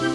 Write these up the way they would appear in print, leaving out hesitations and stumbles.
Hello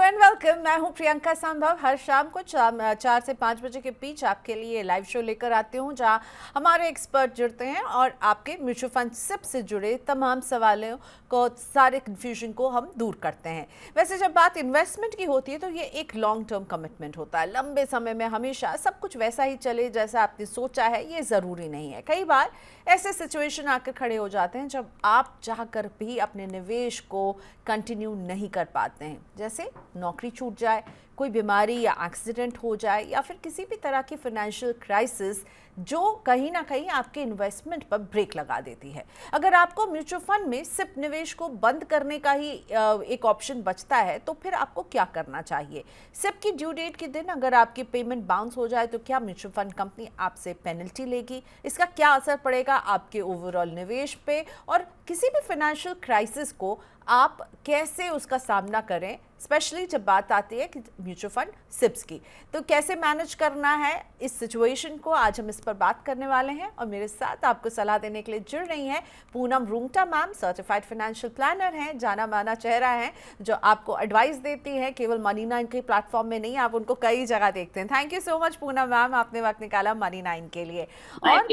and welcome. मैं हूं प्रियंका संभव। हर शाम को 4 से 5 बजे के बीच आपके लिए लाइव शो लेकर आती हूं, जहां हमारे एक्सपर्ट जुड़ते हैं और आपके म्यूचुअल फंड सिप से जुड़े तमाम सवालों को, सारे कन्फ्यूजन को हम दूर करते हैं। वैसे जब बात इन्वेस्टमेंट की होती है तो ये एक लॉन्ग टर्म कमिटमेंट होता है। लंबे समय में हमेशा सब कुछ वैसा ही चले जैसा आपने सोचा है, ये ज़रूरी नहीं है। कई बार ऐसे सिचुएशन आकर खड़े हो जाते हैं जब आप चाहकर भी अपने निवेश को कंटिन्यू नहीं कर पाते हैं, जैसे नौकरी छूट जाए, कोई बीमारी या एक्सीडेंट हो जाए, या फिर किसी भी तरह की फाइनेंशियल क्राइसिस जो कहीं ना कहीं आपके इन्वेस्टमेंट पर ब्रेक लगा देती है। अगर आपको म्यूचुअल फंड में सिप निवेश को बंद करने का ही एक ऑप्शन बचता है तो फिर आपको क्या करना चाहिए? सिप की ड्यू डेट के दिन अगर आपकी पेमेंट बाउंस हो जाए तो क्या म्यूचुअल फंड कंपनी आपसे पेनल्टी लेगी? इसका क्या असर पड़ेगा आपके ओवरऑल निवेश पे? और किसी भी फाइनेंशियल क्राइसिस को आप कैसे उसका सामना करें, स्पेशली जब बात आती है कि म्यूचुअल फंड सिप्स की, तो कैसे मैनेज करना है इस सिचुएशन को, आज हम इस पर बात करने वाले हैं। और मेरे साथ आपको सलाह देने के लिए जुड़ रही हैं Poonam Rungta ma'am. Certified financial planner हैं, जाना माना चेहरा है जो आपको एडवाइस देती है, केवल मनी9 के प्लेटफॉर्म में नहीं, आप उनको कई जगह देखते हैं। Thank you so much Poonam ma'am, आपने वक्त निकाला मनी9 के लिए। और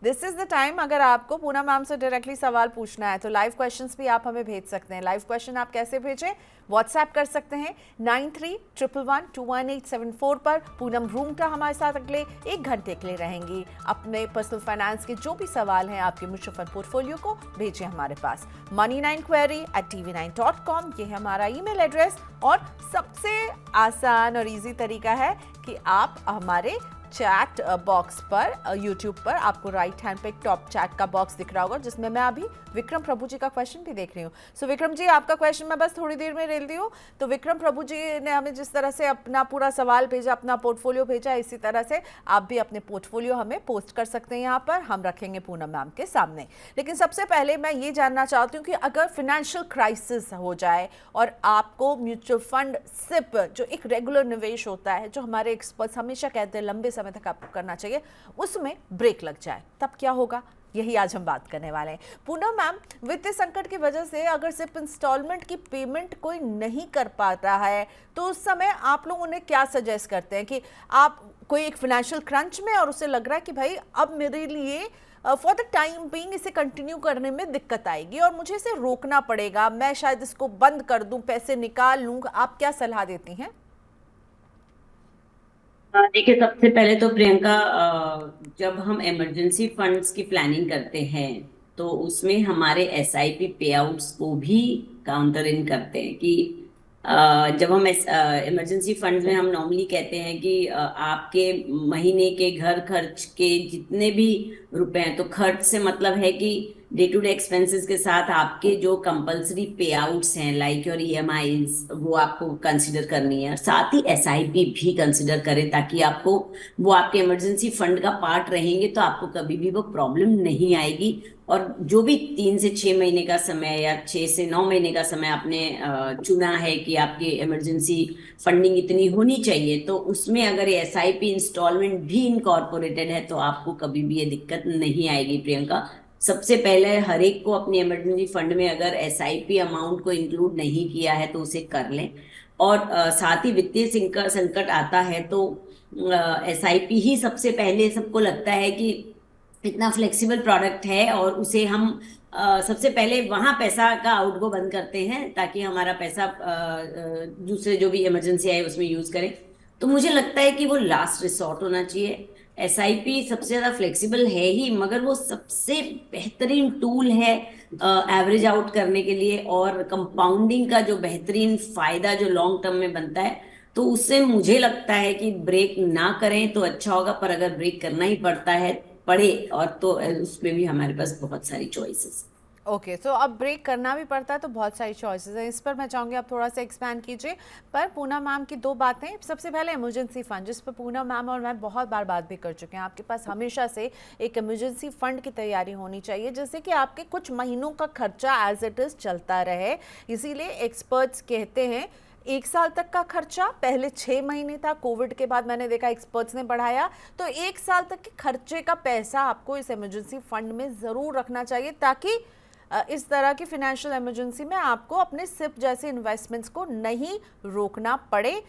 दिस इज द टाइम, अगर आपको पूनम मैम से डायरेक्टली सवाल पूछना है तो लाइव क्वेश्चंस भी आप हमें भेज सकते हैं। लाइव क्वेश्चन आप कैसे भेजें? व्हाट्सएप कर सकते हैं 9311121874 पर। पूनम रूंगटा हमारे साथ अगले 1 घंटे के लिए रहेंगी। अपने पर्सनल फाइनेंस के जो भी सवाल हैं आपके म्यूचुअल फंड पोर्टफोलियो को भेजिए हमारे पास। money9query@tv9.com ये है हमारा ईमेल एड्रेस। और सबसे आसान और इजी तरीका है कि आप हमारे चैट बॉक्स पर यूट्यूब पर आपको राइट हैंड पे एक टॉप चैट का बॉक्स दिख रहा होगा, जिसमें मैं अभी विक्रम प्रभु जी का क्वेश्चन भी देख रही हूँ। सो विक्रम जी, आपका क्वेश्चन मैं बस थोड़ी देर में ले ली हूँ। तो विक्रम प्रभु जी ने हमें जिस तरह से अपना पूरा सवाल भेजा, अपना पोर्टफोलियो भेजा, इसी तरह से आप भी अपने पोर्टफोलियो हमें पोस्ट कर सकते हैं। यहाँ पर हम रखेंगे पूनम मैम के सामने। लेकिन सबसे पहले मैं ये जानना चाहती हूँ कि अगर फाइनेंशियल क्राइसिस हो जाए और आपको म्यूचुअल फंड सिप, जो एक रेगुलर निवेश होता है, जो हमारे एक्सपर्ट्स हमेशा कहते हैं लंबे समय तक आपको करना चाहिए, उसमें ब्रेक लग जाए, तब क्या होगा? यही आज हम बात करने वाले हैं। पूनम मैम, वित्तीय संकट की वजह से अगर सिर्फ इंस्टॉलमेंट की पेमेंट कोई नहीं कर पाता है तो उस समय आप लोग उन्हें क्या सजेस्ट करते हैं कि आप कोई एक फाइनेंशियल क्रंच में और उसे लग रहा है कि भाई अब मेरे लिए फॉर द टाइम बीइंग इसे कंटिन्यू करने में दिक्कत आएगी और मुझे इसे रोकना पड़ेगा, मैं शायद इसको बंद कर दूं, पैसे निकाल लूं, आप क्या सलाह देती हैं? देखिए, सबसे पहले तो प्रियंका, जब हम इमरजेंसी फंड्स की प्लानिंग करते हैं तो उसमें हमारे एसआईपी पे आउट्स को भी काउंटर इन करते हैं कि जब हम इमरजेंसी फंड्स में हम नॉर्मली कहते हैं कि आपके महीने के घर खर्च के जितने भी रुपए हैं, तो खर्च से मतलब है कि डे टू डे एक्सपेंसेस के साथ आपके जो कंपलसरी पे आउट्स हैं, लाइक योर ईएमआईज, वो आपको कंसिडर करनी है। और साथ ही एसआईपी भी कंसिडर करें, ताकि आपको वो आपके इमरजेंसी फंड का पार्ट रहेंगे तो आपको कभी भी वो प्रॉब्लम नहीं आएगी। और जो भी 3 से 6 महीने का समय या 6 से 9 महीने का समय आपने चुना है कि आपकी इमरजेंसी फंडिंग इतनी होनी चाहिए, तो उसमें अगर एसआईपी इंस्टॉलमेंट भी इनकॉर्पोरेटेड है तो आपको कभी भी ये दिक्कत नहीं आएगी। प्रियंका, सबसे पहले हर एक को अपनी इमरजेंसी फंड में अगर एसआईपी अमाउंट को इंक्लूड नहीं किया है तो उसे कर लें। और साथ ही वित्तीय संकट आता है तो एसआईपी ही सबसे पहले, सबको लगता है कि इतना फ्लेक्सिबल प्रोडक्ट है और उसे हम सबसे पहले वहां पैसा का आउटगो बंद करते हैं ताकि हमारा पैसा दूसरे जो भी इमरजेंसी आए उसमें यूज करें। तो मुझे लगता है कि वो लास्ट रिसोर्ट होना चाहिए। एसआईपी सबसे ज्यादा फ्लेक्सिबल है ही, मगर वो सबसे बेहतरीन टूल है एवरेज आउट करने के लिए, और कंपाउंडिंग का जो बेहतरीन फायदा जो लॉन्ग टर्म में बनता है, तो उससे मुझे लगता है कि ब्रेक ना करें तो अच्छा होगा। पर अगर ब्रेक करना ही पड़ता है, पड़े, और तो उसमें भी हमारे पास बहुत सारी चॉइसेस। ओके, सो अब ब्रेक करना भी पड़ता है तो बहुत सारी चॉइसेस हैं। इस पर मैं चाहूँगी आप थोड़ा सा एक्सपैंड कीजिए। पर पूनम मैम की 2 बातें। सबसे पहले इमरजेंसी फ़ंड, जिस पर पूनम मैम और मैं बहुत बार बात भी कर चुके हैं। आपके पास हमेशा से एक इमरजेंसी फ़ंड की तैयारी होनी चाहिए, जिससे कि आपके कुछ महीनों का खर्चा एज इट इज़ चलता रहे। इसीलिए एक्सपर्ट्स कहते हैं एक साल तक का खर्चा, पहले 6 महीने था, कोविड के बाद मैंने देखा एक्सपर्ट्स ने बढ़ाया, तो 1 साल तक के खर्चे का पैसा आपको इस इमरजेंसी फंड में ज़रूर रखना चाहिए, ताकि इस तरह की फिनेंशियल इमरजेंसी में आपको अपने सिप जैसे इन्वेस्टमेंट्स को नहीं रोकना पड़े।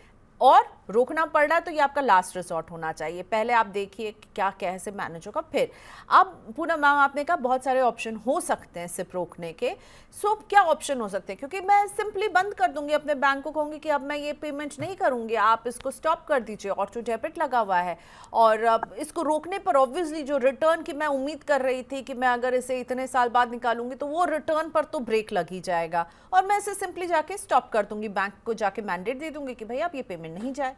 और रोकना पड़ रहा है तो ये आपका लास्ट रिसोर्ट होना चाहिए। पहले आप देखिए कि क्या कैसे मैनेज होगा। फिर अब पूनम मैम, आपने कहा बहुत सारे ऑप्शन हो सकते हैं सिप रोकने के। सो क्या ऑप्शन हो सकते हैं? क्योंकि मैं सिंपली बंद कर दूंगी, अपने बैंक को कहूंगी कि अब मैं ये पेमेंट नहीं करूंगी, आप इसको स्टॉप कर दीजिए, ऑटो डेबिट लगा हुआ है। और अब इसको रोकने पर ऑब्वियसली जो रिटर्न की मैं उम्मीद कर रही थी कि मैं अगर इसे इतने साल बाद निकालूंगी तो वो रिटर्न पर तो ब्रेक लग ही जाएगा, और मैं इसे सिंपली जाके स्टॉप कर दूंगी, बैंक को जाके मैंडेट दे दूंगी कि भाई आप ये पेमेंट नहीं जाए।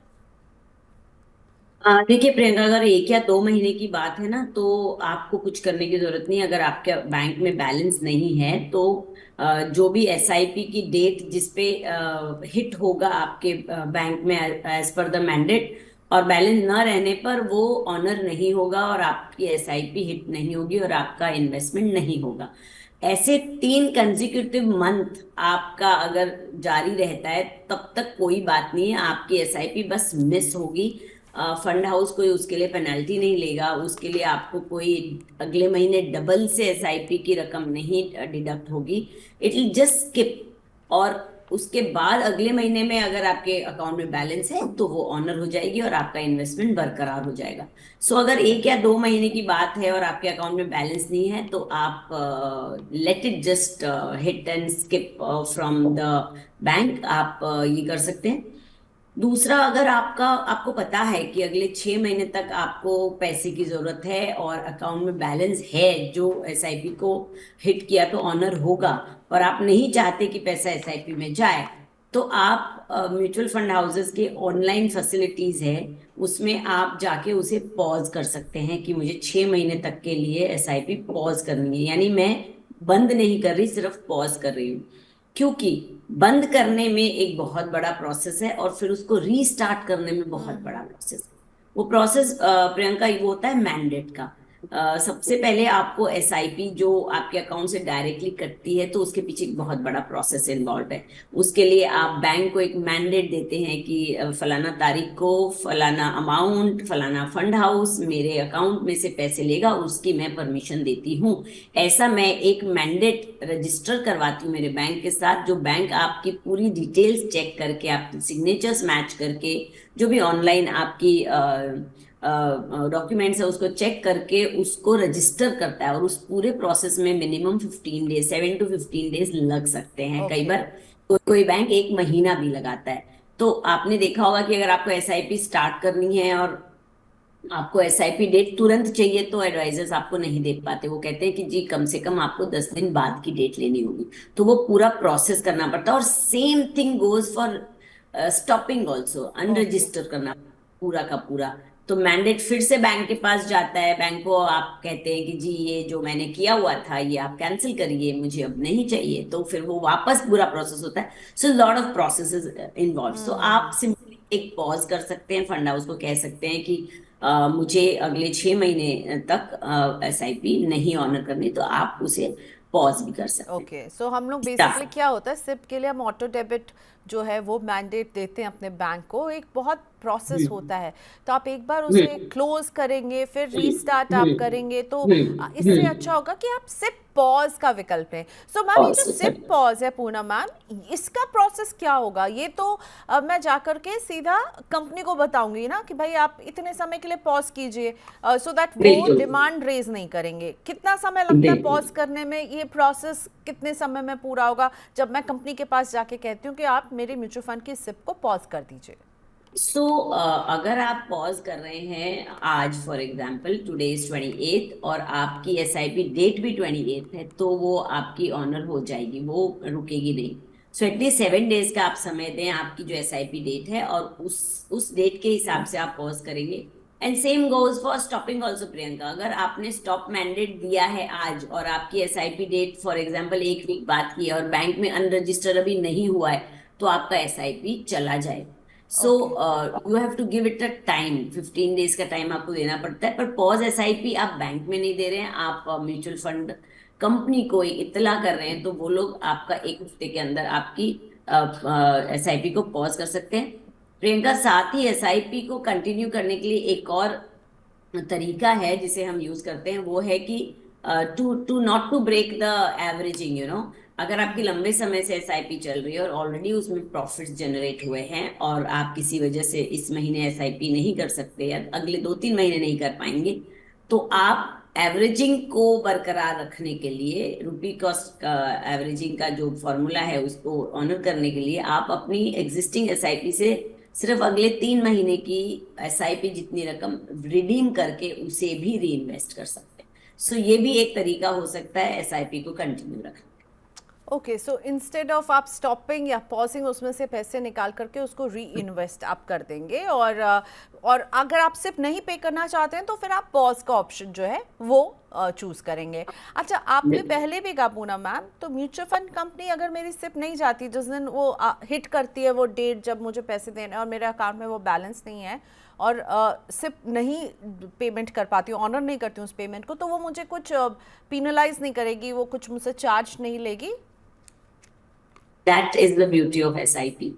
देखिए प्रियंका, अगर 1 या 2 महीने की बात है ना, तो आपको कुछ करने की जरूरत नहीं। अगर आपके बैंक में बैलेंस नहीं है तो जो भी एसआईपी की डेट जिसपे हिट होगा आपके बैंक में एज पर द मैंडेट, और बैलेंस न रहने पर वो ऑनर नहीं होगा और आपकी एसआईपी हिट नहीं होगी और आपका इन्वेस्टमेंट नहीं होगा। ऐसे 3 कंसेक्यूटिव मंथ आपका अगर जारी रहता है तब तक कोई बात नहीं है, आपकी एसआईपी बस मिस होगी। फंड हाउस कोई उसके लिए पेनल्टी नहीं लेगा, उसके लिए आपको कोई अगले महीने डबल से एसआईपी की रकम नहीं डिडक्ट होगी। It will just skip. और उसके बाद अगले महीने में अगर आपके अकाउंट में बैलेंस है तो वो ऑनर हो जाएगी और आपका इन्वेस्टमेंट बरकरार हो जाएगा। सो अगर 1 या 2 महीने की बात है और आपके अकाउंट में बैलेंस नहीं है तो आप let it just hit and skip from the bank, आप ये कर सकते हैं। दूसरा, अगर आपको पता है कि अगले 6 महीने तक आपको पैसे की जरूरत है और अकाउंट में बैलेंस है जो एसआईपी को हिट किया तो ऑनर होगा, और आप नहीं चाहते कि पैसा एसआईपी में जाए, तो आप म्यूचुअल फंड हाउसेस के ऑनलाइन फैसिलिटीज है, उसमें आप जाके उसे पॉज कर सकते हैं कि मुझे 6 महीने तक के लिए एसआईपी पॉज करनी है। यानी मैं बंद नहीं कर रही, सिर्फ पॉज कर रही हूँ। क्योंकि बंद करने में एक बहुत बड़ा प्रोसेस है और फिर उसको रीस्टार्ट करने में बहुत बड़ा प्रोसेस है। वो प्रोसेस प्रियंका, वो होता है मैंडेट का। सबसे पहले आपको एसआईपी जो आपके अकाउंट से डायरेक्टली कटती है तो उसके पीछे एक बहुत बड़ा प्रोसेस इन्वॉल्व है। उसके लिए आप बैंक को एक मैंडेट देते हैं कि फलाना तारीख को फलाना अमाउंट फलाना फंड हाउस मेरे अकाउंट में से पैसे लेगा, उसकी मैं परमिशन देती हूँ। ऐसा मैं एक मैंडेट रजिस्टर करवाती हूँ मेरे बैंक के साथ, जो बैंक आपकी पूरी डिटेल्स चेक करके, आपकी सिग्नेचर्स मैच करके, जो भी ऑनलाइन आपकी डॉक्यूमेंट्स है उसको चेक करके उसको रजिस्टर करता है। और उस पूरे प्रोसेस में मिनिमम 15 डेज, 7 to 15 डेज लग सकते हैं। कई बार कोई कोई बैंक 1 महीना भी लगाता है। तो आपने देखा होगा कि अगर आपको एसआईपी स्टार्ट करनी है और आपको एसआईपी डेट तुरंत चाहिए तो एडवाइजर्स आपको नहीं दे पाते। वो कहते हैं कि जी कम से कम आपको 10 दिन बाद की डेट लेनी होगी। तो वो पूरा प्रोसेस करना पड़ता है। और same thing goes for stopping also, unregister करना पूरा का पूरा। तो मैंडेट फिर से बैंक के पास जाता है, बैंक को आप कहते हैं कि जी ये जो मैंने किया हुआ था ये आप कैंसिल करिए, मुझे अब नहीं चाहिए, तो फिर वो वापस पूरा प्रोसेस होता है। So lot of processes involve. So आप सिंपली एक पॉज कर सकते हैं, फंड हाउस को कह सकते हैं कि मुझे अगले 6 महीने तक एसआईपी नहीं ऑनर करनी, तो आप उसे पॉज भी कर सकते हैं। ओके, सो हम लोग बेसिकली क्या होता है, सिप के लिए हम ऑटो डेबिट जो है वो मैंडेट देते हैं अपने बैंक को। एक बहुत प्रोसेस होता है, तो आप एक बार उसे क्लोज करेंगे फिर रीस्टार्ट आप करेंगे, तो इससे अच्छा होगा कि आप सिप पॉज का विकल्प लें। सो मैम, ये जो सिप पॉज है पूनम मैम, इसका प्रोसेस क्या होगा? ये तो मैं जाकर के सीधा कंपनी को बताऊंगी ना कि भाई आप इतने समय के लिए पॉज कीजिए, सो दैट वो डिमांड रेज नहीं करेंगे। कितना समय लगता है पॉज करने में? ये प्रोसेस कितने समय में पूरा होगा जब मैं कंपनी के पास जाके कहती हूँ कि आप मेरे म्यूचुअल फंड की सिप को पॉज कर दीजिए? अगर आप पॉज कर रहे हैं आज, फॉर एग्जाम्पल टुडे इज 28 और आपकी एसआईपी डेट भी 28 है, तो वो आपकी ऑनर हो जाएगी, वो रुकेगी नहीं। सो एटलीस्ट 7 डेज का आप समय दें आपकी जो एसआईपी डेट है, और उस डेट के हिसाब से आप पॉज करेंगे। And same goes for stopping also Priyanka. अगर आपने स्टॉप मैंडेट दिया है आज और आपकी SIP date for example 1 week बाद की है और बैंक में अनरजिस्टर अभी नहीं हुआ है, तो आपका एसआईपी चला जाए। So you have to give it a time, 15 days का टाइम आपको देना पड़ता है। पर पॉज एसआईपी आप बैंक में नहीं दे रहे हैं, आप म्यूचुअल फंड कंपनी को इतला कर रहे हैं, तो वो लोग आपका 1 हफ्ते के अंदर आपकी एसआईपी को पॉज कर सकते हैं। प्रियंका, साथ ही एसआईपी को कंटिन्यू करने के लिए एक और तरीका है जिसे हम यूज करते हैं, वो है कि to to not to break the averaging, अगर आपकी लंबे समय से एसआईपी चल रही है और ऑलरेडी उसमें प्रॉफिट्स जनरेट हुए हैं और आप किसी वजह से इस महीने एसआईपी नहीं कर सकते या अगले 2-3 महीने नहीं कर पाएंगे, तो आप एवरेजिंग को बरकरार रखने के लिए, रुपी कॉस्ट का एवरेजिंग का जो फॉर्मूला है उसको ऑनर करने के लिए, आप अपनी एग्जिस्टिंग एसआईपी से सिर्फ अगले 3 महीने की एसआईपी जितनी रकम रिडीम करके उसे भी री इन्वेस्ट कर सकते हैं। सो ये भी एक तरीका हो सकता है एसआईपी को कंटिन्यू रखने। ओके, सो इंस्टेड ऑफ आप स्टॉपिंग या पॉजिंग उसमें से पैसे निकाल करके उसको री इन्वेस्ट आप कर देंगे, और अगर आप सिर्फ नहीं पे करना चाहते हैं तो फिर आप पॉज का ऑप्शन जो है वो चूज करेंगे। अच्छा, आपने पहले भी कहा पूनम मैम, तो म्यूचुअल फंड कंपनी अगर मेरी सिप नहीं जाती, जिस दिन वो हिट करती है वो डेट जब मुझे पैसे देने और मेरे अकाउंट में वो बैलेंस नहीं है और सिप नहीं पेमेंट कर पाती हूँ, ऑनर नहीं करती हूँ उस पेमेंट को, तो वो मुझे कुछ पीनलाइज नहीं करेगी, वो कुछ मुझसे चार्ज नहीं लेगी? That is the beauty of SIP.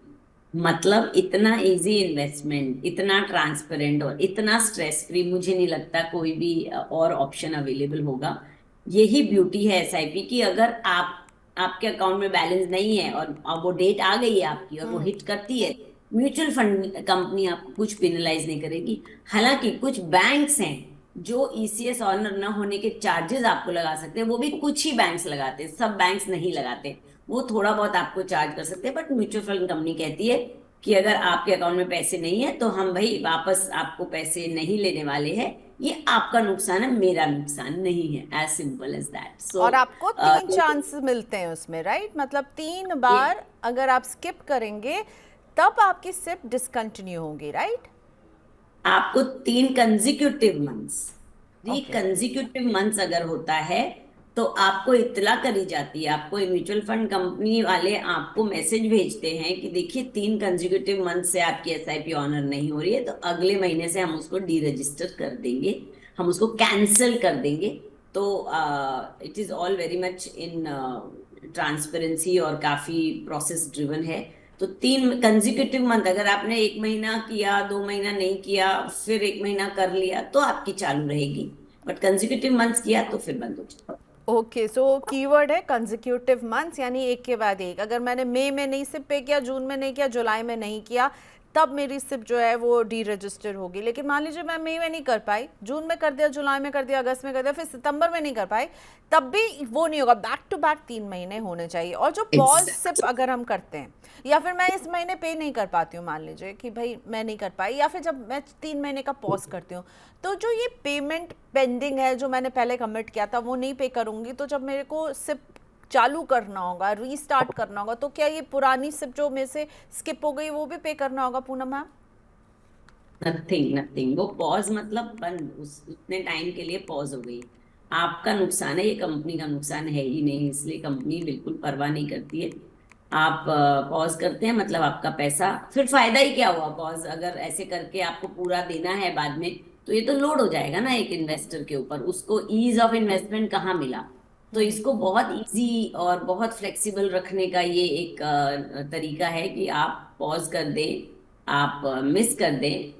मतलब इतना इजी इन्वेस्टमेंट, इतना ट्रांसपेरेंट और इतना स्ट्रेस फ्री मुझे नहीं लगता कोई भी और ऑप्शन अवेलेबल होगा। यही ब्यूटी है एसआईपी की। अगर आपके अकाउंट में बैलेंस नहीं है और अब वो डेट आ गई है आपकी और वो हिट करती है, म्यूचुअल फंड कंपनी आपको कुछ पेनलाइज नहीं करेगी। हालांकि कुछ बैंक्स हैं जो ईसीएस ऑनर न होने के चार्जेस आपको लगा सकते हैं, वो भी कुछ ही बैंक्स लगाते हैं, सब बैंक्स नहीं लगाते। वो थोड़ा बहुत आपको चार्ज कर सकते हैं, बट म्यूचुअल फंड कंपनी कहती है कि अगर आपके अकाउंट में पैसे नहीं है तो हम भाई वापस आपको पैसे नहीं लेने वाले हैं, ये आपका नुकसान है, मेरा नुकसान नहीं है, एज सिंपल एज दैट। सो और आपको 3 चांस मिलते हैं उसमें, राइट? मतलब 3 बार अगर आप स्किप करेंगे तब आपकी सिप डिसकंटिन्यू होगी, राइट? आपको 3 consecutive months, okay. Consecutive months अगर होता है तो आपको इत्तला करी जाती है। आपको म्यूचुअल फंड कंपनी वाले आपको मैसेज भेजते हैं कि देखिए 3 कंजिक्यूटिव मंथ से आपकी एसआईपी ऑनर नहीं हो रही है, तो अगले महीने से हम उसको डी रजिस्टर कर देंगे, हम उसको कैंसिल कर देंगे। तो it is all very much in transparency और काफी प्रोसेस ड्रिवन है। तो 3 कंजिक्यूटिव मंथ, अगर आपने 1 महीना किया, 2 महीना नहीं किया, फिर 1 महीना कर लिया, तो आपकी चालू रहेगी। बट कंजिक्यूटिव मंथ्स किया तो फिर बंद हो जाएगा। ओके, सो कीवर्ड है कंजिक्यूटिव मंथ्स, यानी एक के बाद एक। अगर मैंने मई में नहीं सिप पे किया, जून में नहीं किया, जुलाई में नहीं किया, तब मेरी सिप जो है वो डी रजिस्टर होगी। लेकिन मान लीजिए मैं मई में नहीं कर पाई, जून में कर दिया, जुलाई में कर दिया, अगस्त में कर दिया, फिर सितंबर में नहीं कर पाई, तब भी वो नहीं होगा। बैक टू बैक 3 महीने होने चाहिए। और जो पॉज सिप अगर हम करते हैं, या फिर मैं इस महीने पे नहीं कर पाती हूँ, मान लीजिए कि भाई मैं नहीं कर पाई, या फिर जब मैं 3 महीने का पॉज करती हूँ, तो जो ये पेमेंट पेंडिंग है जो मैंने पहले कमिट किया था वो नहीं पे करूँगी, तो जब मेरे को सिप चालू करना होगा, रीस्टार्ट करना होगा, तो क्या ये पुरानी सिप जो मेरे से स्किप हो गई वो भी पे करना होगा पूनम मैम? नथिंग नथिंग, वो पॉज मतलब बंद, उतने टाइम के लिए पॉज हो गई। आपका नुकसान है, ये कंपनी का नुकसान है ही नहीं, इसलिए कंपनी बिल्कुल परवाह नहीं करती है। आप पॉज करते हैं मतलब आपका पैसा, फिर फायदा ही क्या हुआ? पॉज अगर ऐसे करके आपको पूरा देना है बाद में, तो ये तो लोड हो जाएगा ना एक इन्वेस्टर के ऊपर, उसको ईज ऑफ इन्वेस्टमेंट कहाँ मिला? तो इसको बहुत इजी और बहुत फ्लेक्सिबल रखने का ये एक तरीका है कि आप पॉज कर दें, आप मिस कर दें,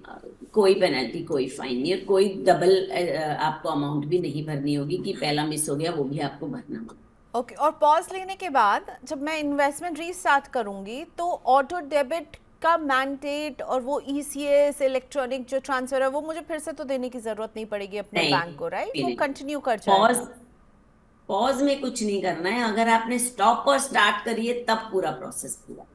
कोई पेनल्टी, कोई फाइन नहीं, और कोई डबल आपको अमाउंट भी नहीं भरनी होगी कि पहला मिस हो गया वो भी आपको भरना होगा। ओके, और पॉज लेने के बाद जब मैं इन्वेस्टमेंट रीस्टार्ट करूंगी तो ऑटो डेबिट का मैंडेट और वो ईसीएस इलेक्ट्रॉनिक जो ट्रांसफर है वो मुझे फिर से तो देने की जरूरत नहीं पड़ेगी अपने नहीं, बैंक को, राइट? वो नहीं, कंटिन्यू कर पॉज जाएगा। पॉज में कुछ नहीं करना है। अगर आपने स्टॉप और स्टार्ट करिए तब पूरा प्रोसेस पूरा।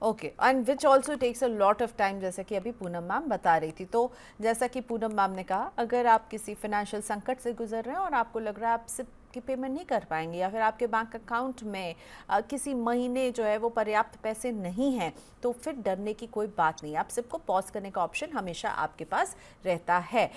Okay, and which also takes a lot of time, जैसा कि अभी पूनम मैम बता रही थी। तो जैसा कि पूनम मैम ने कहा, अगर आप किसी फाइनेंशियल संकट से गुजर रहे हैं और आपको लग रहा है आप सिप की पेमेंट नहीं कर पाएंगे, या फिर आपके बैंक अकाउंट में किसी महीने जो है वो पर्याप्त पैसे नहीं हैं, तो फिर डरने की कोई बात नहीं है। आप सिप को पॉज करने का ऑप्शन हमेशा आपके पास रहता है।